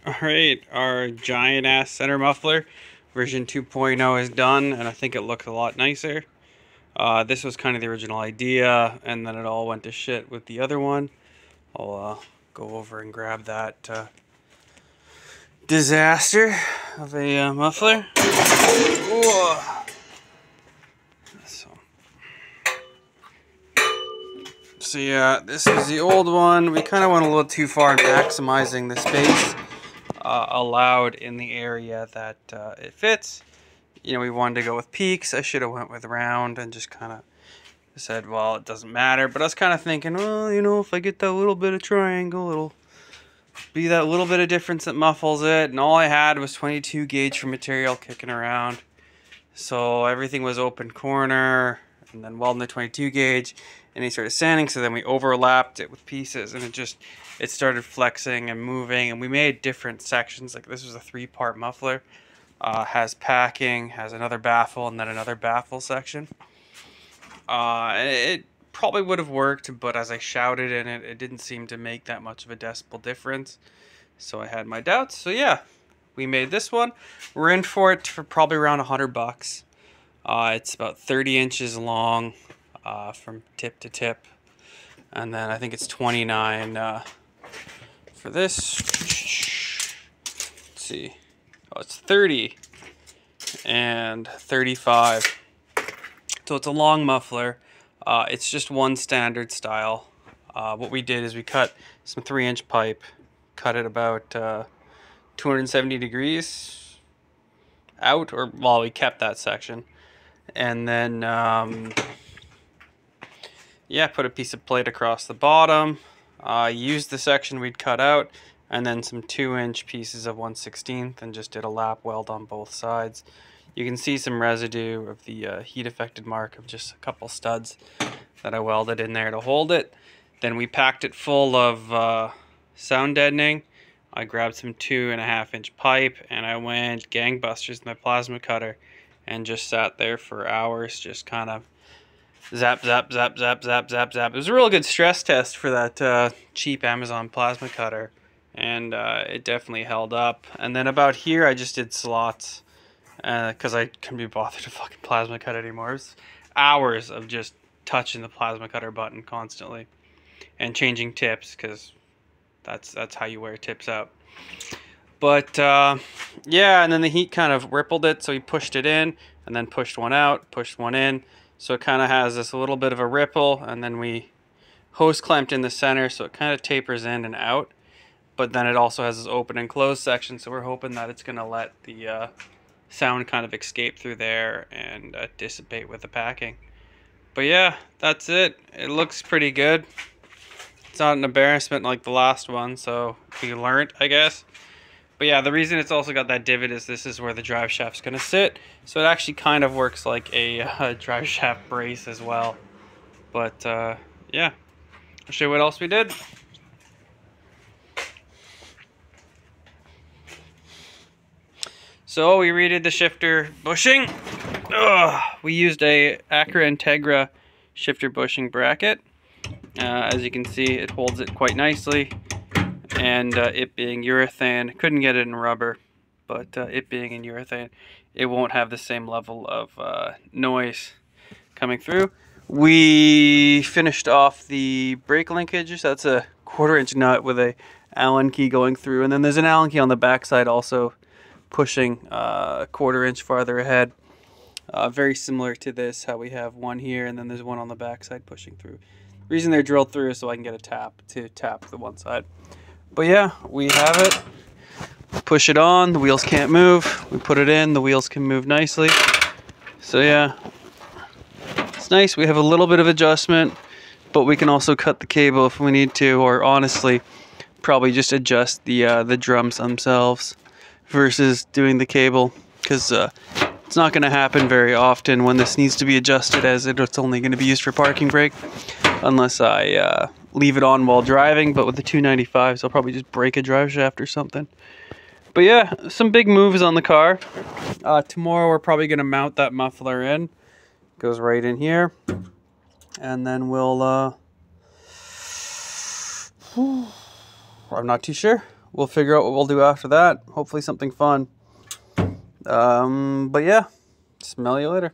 Alright, our giant ass center muffler version 2.0 is done, and I think it looks a lot nicer. This was kind of the original idea, and then it all went to shit with the other one. I'll go over and grab that disaster of a muffler. Whoa. So yeah, this is the old one. We kind of went a little too far in maximizing the space allowed in the area that it fits. You know, we wanted to go with peaks. I should have went with round and just kind of said, well, it doesn't matter. But I was kind of thinking, well, you know, if I get that little bit of triangle, it'll be that little bit of difference that muffles it. And all I had was 22 gauge for material kicking around. So everything was open corner and then welding the 22 gauge, and he started sanding. So then we overlapped it with pieces, and it started flexing and moving, and we made different sections. Like this was a 3-part muffler, has packing, has another baffle, and then another baffle section. It probably would have worked, but as I shouted in it, it didn't seem to make that much of a decibel difference. So I had my doubts. So yeah, we made this one. We're in for it for probably around $100. It's about 30 inches long from tip to tip, and then I think it's 29 for this. Let's see. Oh, it's 30 and 35. So it's a long muffler. It's just one standard style. What we did is we cut some 3-inch pipe, cut it about 270 degrees out, or well, we kept that section, and then yeah, put a piece of plate across the bottom, used the section we'd cut out, and then some 2-inch pieces of 1/16, and just did a lap weld on both sides. You can see some residue of the heat affected mark of just a couple studs that I welded in there to hold it. Then we packed it full of sound deadening. I grabbed some 2.5-inch pipe, and I went gangbusters with my plasma cutter and just sat there for hours, just kind of zap, zap, zap, zap, zap, zap, zap. It was a real good stress test for that cheap Amazon plasma cutter, and it definitely held up. And then about here, I just did slots because I couldn't be bothered to fucking plasma cut anymore. It was hours of just touching the plasma cutter button constantly and changing tips, because that's how you wear tips out. But yeah, and then the heat kind of rippled it, so he pushed it in and then pushed one out, pushed one in, so it kind of has this little bit of a ripple. And then we hose clamped in the center, so it kind of tapers in and out, but then it also has this open and closed section, so we're hoping that it's going to let the sound kind of escape through there and dissipate with the packing. But yeah, that's it. It looks pretty good. It's not an embarrassment like the last one, so we learned, I guess. But yeah, the reason it's also got that divot is this is where the drive shaft's going to sit. So it actually kind of works like a drive shaft brace as well. But yeah, I'll show you what else we did. So we redid the shifter bushing. We used a Acura Integra shifter bushing bracket. As you can see, it holds it quite nicely. And it being urethane, couldn't get it in rubber, but it being in urethane, it won't have the same level of noise coming through. We finished off the brake linkages. That's a 1/4-inch nut with a Allen key going through, and then there's an Allen key on the backside also pushing a 1/4-inch farther ahead. Very similar to this, how we have one here and then there's one on the backside pushing through. The reason they're drilled through is so I can get a tap to tap the one side. But yeah, we have it. Push it on, the wheels can't move. We put it in, the wheels can move nicely. So yeah, it's nice. We have a little bit of adjustment, but we can also cut the cable if we need to, or honestly, probably just adjust the drums themselves versus doing the cable, because it's not going to happen very often when this needs to be adjusted, as it's only going to be used for parking brake, unless I leave it on while driving. But with the 295s, I'll probably just break a drive shaft or something. But yeah, some big moves on the car. Tomorrow we're probably going to mount that muffler in. Goes right in here. And then we'll I'm not too sure. we'll figure out what we'll do after that. Hopefully something fun. But yeah, smell you later.